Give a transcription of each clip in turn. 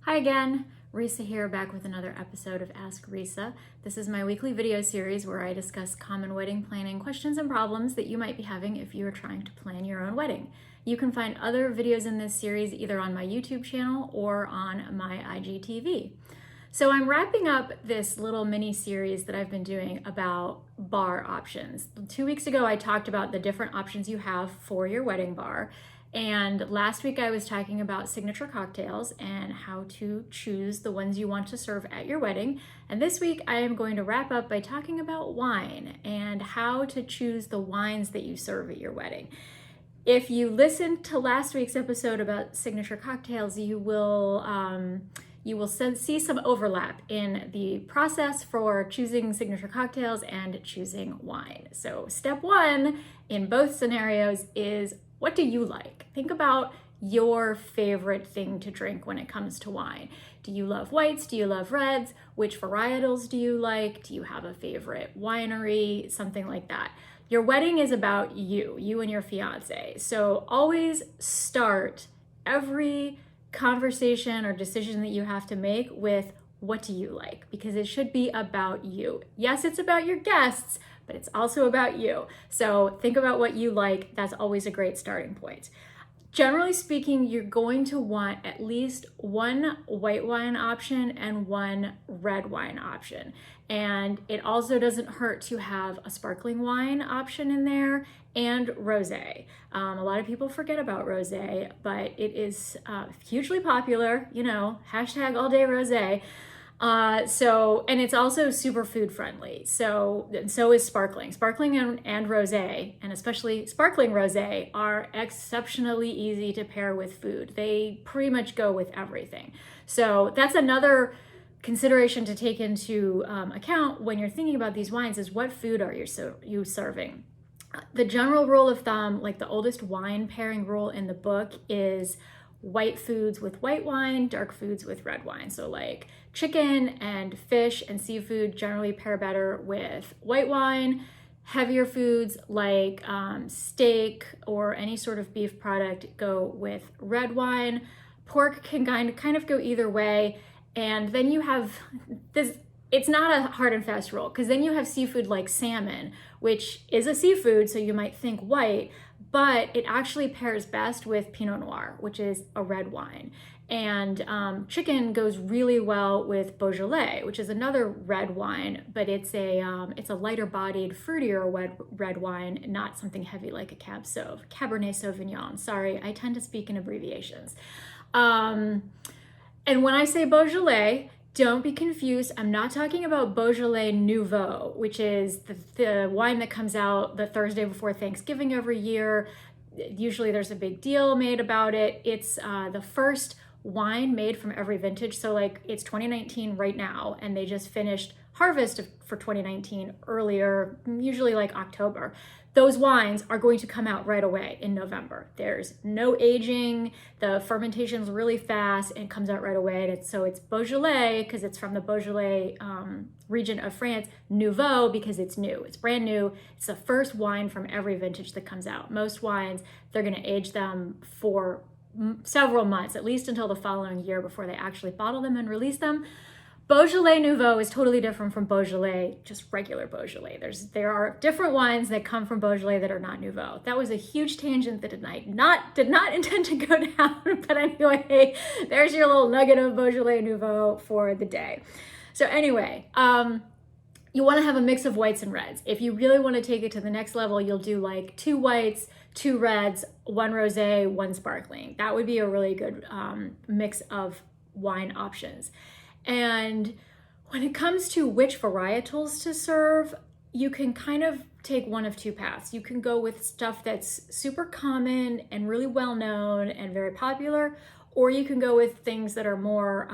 Hi again, Risa here, back with another episode of Ask Risa. This is my weekly video series where I discuss common wedding planning questions and problems that you might be having if you are trying to plan your own wedding. You can find other videos in this series either on my YouTube channel or on my IGTV. So I'm wrapping up this little mini series that I've been doing about bar options. 2 weeks ago, I talked about the different options you have for your wedding bar. And last week I was talking about signature cocktails and how to choose the ones you want to serve at your wedding. And this week I am going to wrap up by talking about wine and how to choose the wines that you serve at your wedding. If you listened to last week's episode about signature cocktails, you will see some overlap in the process for choosing signature cocktails and choosing wine. So step one in both scenarios is, what do you like? Think about your favorite thing to drink when it comes to wine. Do you love whites? Do you love reds? Which varietals do you like? Do you have a favorite winery? Something like that. Your wedding is about you and your fiance. So always start every conversation or decision that you have to make with, what do you like? Because it should be about you. Yes, it's about your guests, but it's also about you. So think about what you like. That's always a great starting point. Generally speaking, you're going to want at least one white wine option and one red wine option. And it also doesn't hurt to have a sparkling wine option in there and rosé. A lot of people forget about rosé, but it is hugely popular, hashtag all day rosé. And it's also super food friendly. So is sparkling. Sparkling and rosé, and especially sparkling rosé, are exceptionally easy to pair with food. They pretty much go with everything. So that's another consideration to take into account when you're thinking about these wines, is what food are you serving? The general rule of thumb, like the oldest wine pairing rule in the book, is white foods with white wine, dark foods with red wine. So like chicken and fish and seafood generally pair better with white wine. Heavier foods like steak or any sort of beef product go with red wine. Pork can kind of go either way. And then you have this, it's not a hard and fast rule, because then you have seafood like salmon, which is a seafood, so you might think white, but it actually pairs best with Pinot Noir, which is a red wine. And chicken goes really well with Beaujolais, which is another red wine, but it's a lighter bodied, fruitier red wine, not something heavy like a Cabernet Sauvignon. Sorry, I tend to speak in abbreviations. And when I say Beaujolais, don't be confused. I'm not talking about Beaujolais Nouveau, which is the wine that comes out the Thursday before Thanksgiving every year. Usually there's a big deal made about it. It's the first wine made from every vintage. So like it's 2019 right now, and they just finished harvest for 2019 earlier, usually like October. Those wines are going to come out right away in November. There's no aging, the fermentation's really fast, and it comes out right away. And so it's Beaujolais because it's from the Beaujolais region of France, Nouveau because it's new, it's brand new. It's the first wine from every vintage that comes out. Most wines, they're gonna age them for several months, at least until the following year before they actually bottle them and release them. Beaujolais Nouveau is totally different from Beaujolais, just regular Beaujolais. There are different wines that come from Beaujolais that are not Nouveau. That was a huge tangent that I did not intend to go down, but anyway, there's your little nugget of Beaujolais Nouveau for the day. So anyway, you want to have a mix of whites and reds. If you really want to take it to the next level, you'll do like 2 whites, 2 reds, 1 rosé, 1 sparkling. That would be a really good mix of wine options. And when it comes to which varietals to serve, you can kind of take one of 2 paths. You can go with stuff that's super common and really well known and very popular, or you can go with things that are more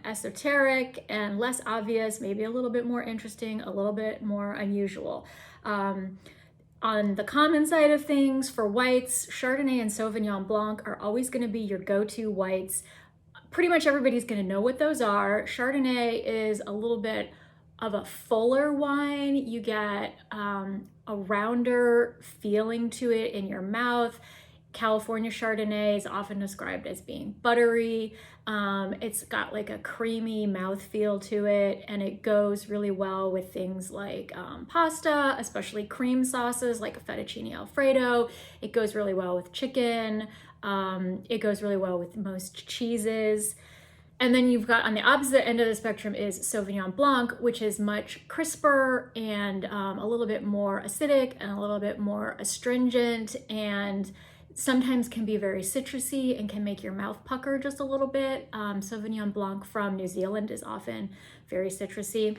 esoteric and less obvious, maybe a little bit more interesting, a little bit more unusual. On the common side of things, for whites, Chardonnay and Sauvignon Blanc are always going to be your go-to whites. Pretty much everybody's going to know what those are. Chardonnay is a little bit of a fuller wine. You get a rounder feeling to it in your mouth. California Chardonnay is often described as being buttery. It's got like a creamy mouthfeel to it, and it goes really well with things like pasta, especially cream sauces like a fettuccine Alfredo. It goes really well with chicken. It goes really well with most cheeses. And then you've got on the opposite end of the spectrum is Sauvignon Blanc, which is much crisper and a little bit more acidic and a little bit more astringent, and sometimes can be very citrusy and can make your mouth pucker just a little bit. Sauvignon Blanc from New Zealand is often very citrusy.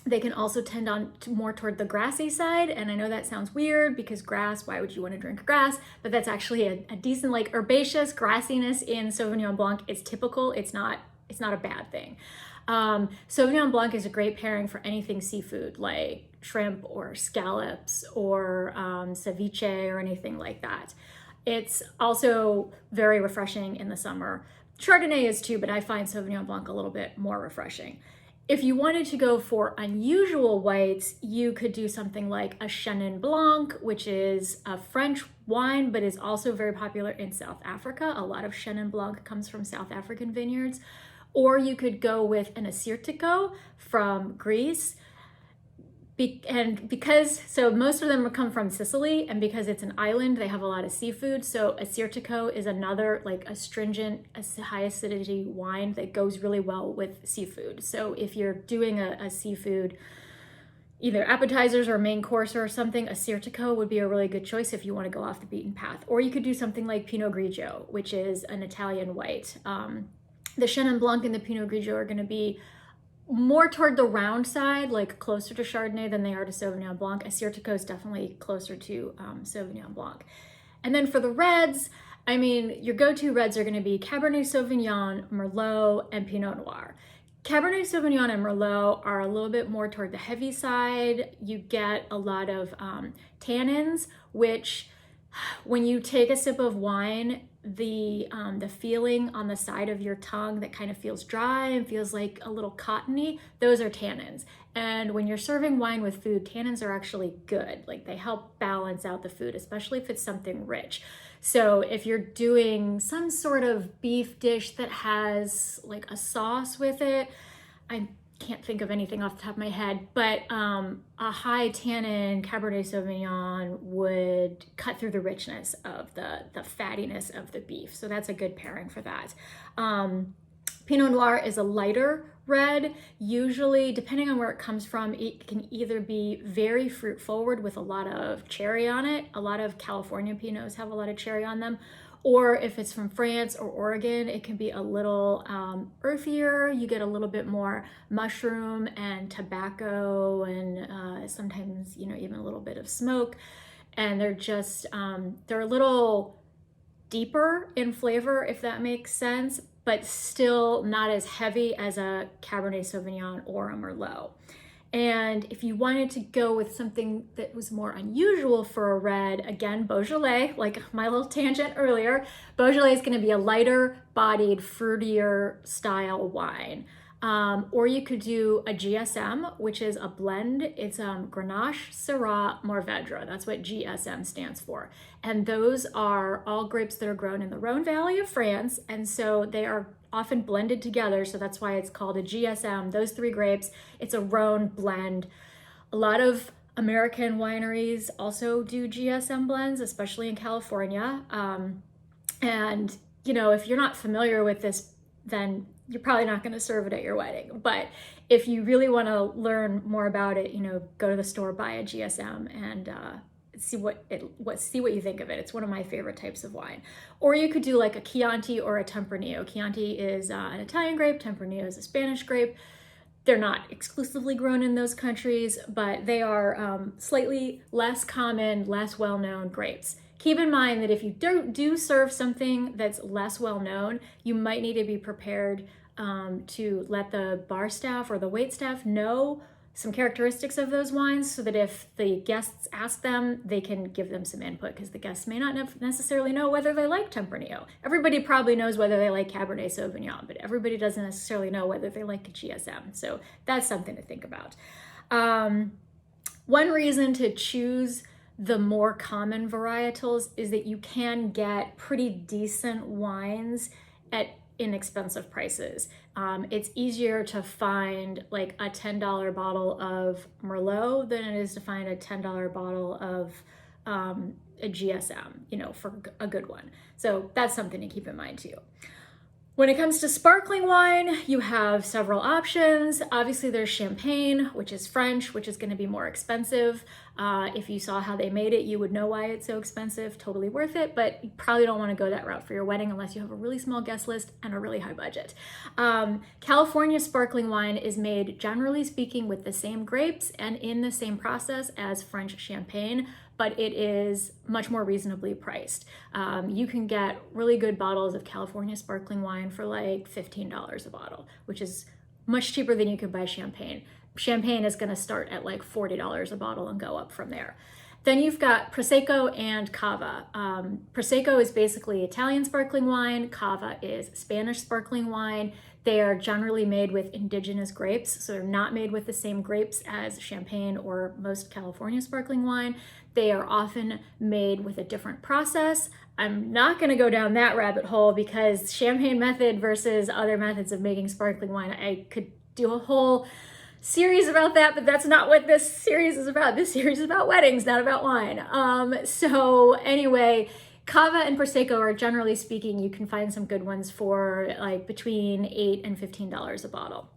They can also tend on more toward the grassy side, and I know that sounds weird because grass, why would you want to drink grass? But that's actually a decent, like, herbaceous grassiness in Sauvignon Blanc. It's typical. It's not a bad thing. Sauvignon Blanc is a great pairing for anything seafood, like shrimp or scallops or ceviche or anything like that. It's also very refreshing in the summer. Chardonnay is too, but I find Sauvignon Blanc a little bit more refreshing. If you wanted to go for unusual whites, you could do something like a Chenin Blanc, which is a French wine, but is also very popular in South Africa. A lot of Chenin Blanc comes from South African vineyards. Or you could go with an Assyrtiko from Greece. So most of them come from Sicily, and because it's an island, they have a lot of seafood. So Assyrtiko is another like astringent, high acidity wine that goes really well with seafood. So if you're doing a seafood, either appetizers or main course or something, Assyrtiko would be a really good choice if you want to go off the beaten path. Or you could do something like Pinot Grigio, which is an Italian white. The Chenin Blanc and the Pinot Grigio are going to be more toward the round side, like closer to Chardonnay than they are to Sauvignon Blanc. Assyrtiko is definitely closer to Sauvignon Blanc. And then for the reds, I mean, your go-to reds are going to be Cabernet Sauvignon, Merlot, and Pinot Noir. Cabernet Sauvignon and Merlot are a little bit more toward the heavy side. You get a lot of tannins, which when you take a sip of wine, the feeling on the side of your tongue that kind of feels dry and feels like a little cottony, those are tannins. And when you're serving wine with food, tannins are actually good. Like, they help balance out the food, especially if it's something rich. So if you're doing some sort of beef dish that has like a sauce with it, I can't think of anything off the top of my head, but a high tannin Cabernet Sauvignon would cut through the richness of the fattiness of the beef. So that's a good pairing for that. Pinot Noir is a lighter red. Usually, depending on where it comes from, it can either be very fruit forward with a lot of cherry on it. A lot of California Pinots have a lot of cherry on them. Or if it's from France or Oregon, it can be a little earthier. You get a little bit more mushroom and tobacco and sometimes, even a little bit of smoke. And they're just, they're a little deeper in flavor, if that makes sense, but still not as heavy as a Cabernet Sauvignon or a Merlot. And if you wanted to go with something that was more unusual for a red, again, Beaujolais, like my little tangent earlier, Beaujolais is going to be a lighter bodied, fruitier style wine. Or you could do a GSM, which is a blend. It's Grenache, Syrah, Mourvedre. That's what GSM stands for. And those are all grapes that are grown in the Rhone Valley of France. And so they are often blended together. So that's why it's called a GSM. Those three grapes, it's a Rhone blend. A lot of American wineries also do GSM blends, especially in California. And, if you're not familiar with this, then you're probably not going to serve it at your wedding. But if you really want to learn more about it, go to the store, buy a GSM, and see what you think of it. It's one of my favorite types of wine. Or you could do like a Chianti or a Tempranillo. Chianti is an Italian grape. Tempranillo is a Spanish grape. They're not exclusively grown in those countries, but they are slightly less common, less well-known grapes. Keep in mind that if you do serve something that's less well-known, you might need to be prepared to let the bar staff or the wait staff know some characteristics of those wines so that if the guests ask them, they can give them some input, because the guests may not necessarily know whether they like Tempranillo. Everybody probably knows whether they like Cabernet Sauvignon, but everybody doesn't necessarily know whether they like a GSM. So that's something to think about. One reason to choose the more common varietals is that you can get pretty decent wines at inexpensive prices. It's easier to find like a $10 bottle of Merlot than it is to find a $10 bottle of a GSM, you know, for a good one. So that's something to keep in mind too. When it comes to sparkling wine, you have several options. Obviously there's champagne, which is French, which is gonna be more expensive. If you saw how they made it, you would know why it's so expensive, totally worth it, but you probably don't wanna go that route for your wedding unless you have a really small guest list and a really high budget. California sparkling wine is made, generally speaking, with the same grapes and in the same process as French champagne, but it is much more reasonably priced. You can get really good bottles of California sparkling wine for like $15 a bottle, which is much cheaper than you could buy champagne. Champagne is gonna start at like $40 a bottle and go up from there. Then you've got Prosecco and Cava. Prosecco is basically Italian sparkling wine. Cava is Spanish sparkling wine. They are generally made with indigenous grapes, so they're not made with the same grapes as champagne or most California sparkling wine. They are often made with a different process. I'm not gonna go down that rabbit hole because champagne method versus other methods of making sparkling wine, I could do a whole series about that, but that's not what this series is about. This series is about weddings, not about wine. So anyway, Cava and Prosecco are, generally speaking, you can find some good ones for like between $8 and $15 a bottle.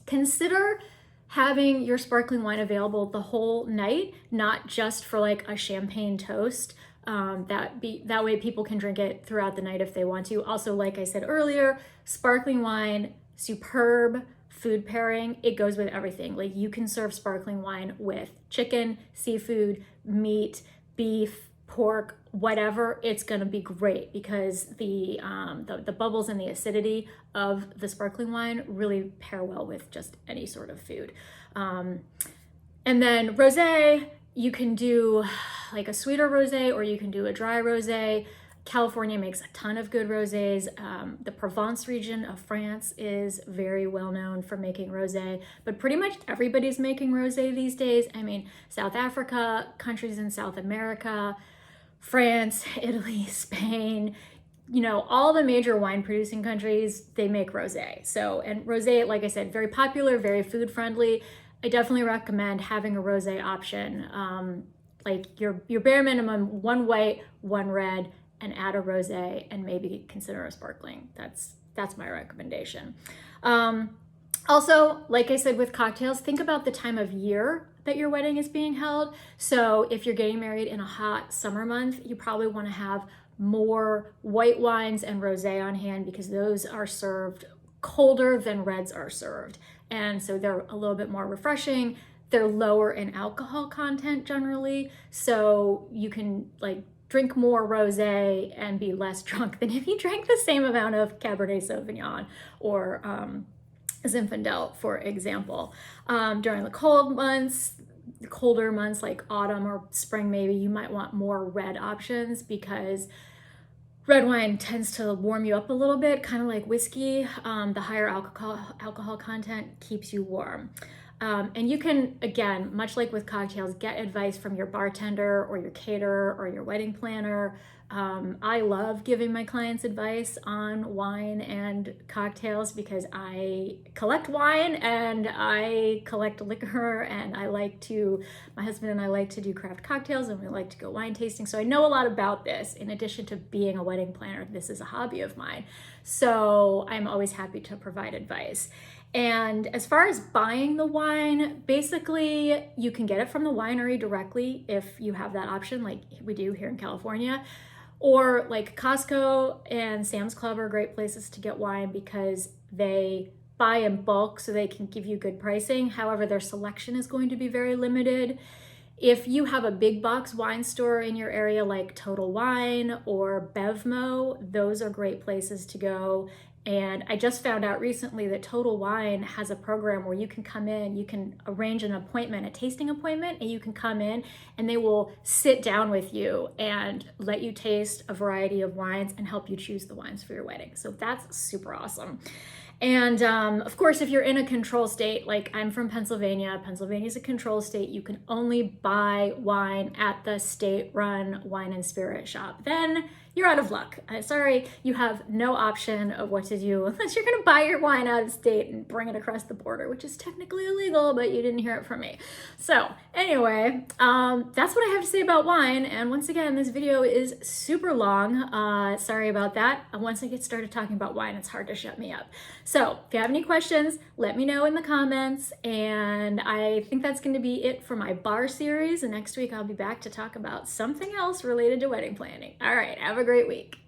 Consider having your sparkling wine available the whole night, not just for like a champagne toast. That way people can drink it throughout the night if they want to. Also, like I said earlier, sparkling wine, superb food pairing. It goes with everything. Like you can serve sparkling wine with chicken, seafood, meat, beef, pork, whatever. It's gonna be great because the bubbles and the acidity of the sparkling wine really pair well with just any sort of food. And then rosé, you can do like a sweeter rosé or you can do a dry rosé. California makes a ton of good rosés. The Provence region of France is very well known for making rosé, but pretty much everybody's making rosé these days. I mean, South Africa, countries in South America, France, Italy, Spain, you know, all the major wine producing countries, they make rosé. So, and rosé, like I said, very popular, very food friendly. I definitely recommend having a rosé option. Like your bare minimum, one white, one red, and add a rosé and maybe consider a sparkling. That's my recommendation. Also, like I said with cocktails, think about the time of year that your wedding is being held. So if you're getting married in a hot summer month, you probably want to have more white wines and rosé on hand because those are served colder than reds are served. And so they're a little bit more refreshing. They're lower in alcohol content generally. So you can like drink more rosé and be less drunk than if you drank the same amount of Cabernet Sauvignon or Zinfandel, for example. During the colder months like autumn or spring, maybe you might want more red options because red wine tends to warm you up a little bit, kind of like whiskey. The higher alcohol content keeps you warm. And you can, again, much like with cocktails, get advice from your bartender or your caterer or your wedding planner. I love giving my clients advice on wine and cocktails because I collect wine and I collect liquor and my husband and I like to do craft cocktails and we like to go wine tasting. So I know a lot about this. In addition to being a wedding planner, this is a hobby of mine. So I'm always happy to provide advice. And as far as buying the wine, basically you can get it from the winery directly if you have that option like we do here in California. Or like Costco and Sam's Club are great places to get wine because they buy in bulk so they can give you good pricing. However, their selection is going to be very limited. If you have a big box wine store in your area like Total Wine or Bevmo, those are great places to go. And I just found out recently that Total Wine has a program where you can come in, you can arrange an appointment, a tasting appointment, and you can come in and they will sit down with you and let you taste a variety of wines and help you choose the wines for your wedding. So that's super awesome. And of course, if you're in a control state, like I'm from Pennsylvania, Pennsylvania's a control state, you can only buy wine at the state-run wine and spirit shop. Then you're out of luck. Sorry, you have no option of what to do unless you're gonna buy your wine out of state and bring it across the border, which is technically illegal, but you didn't hear it from me. So anyway, that's what I have to say about wine. And once again, this video is super long. Sorry about that. Once I get started talking about wine, it's hard to shut me up. So if you have any questions, let me know in the comments. And I think that's going to be it for my bar series. And next week I'll be back to talk about something else related to wedding planning. All right, have a great week.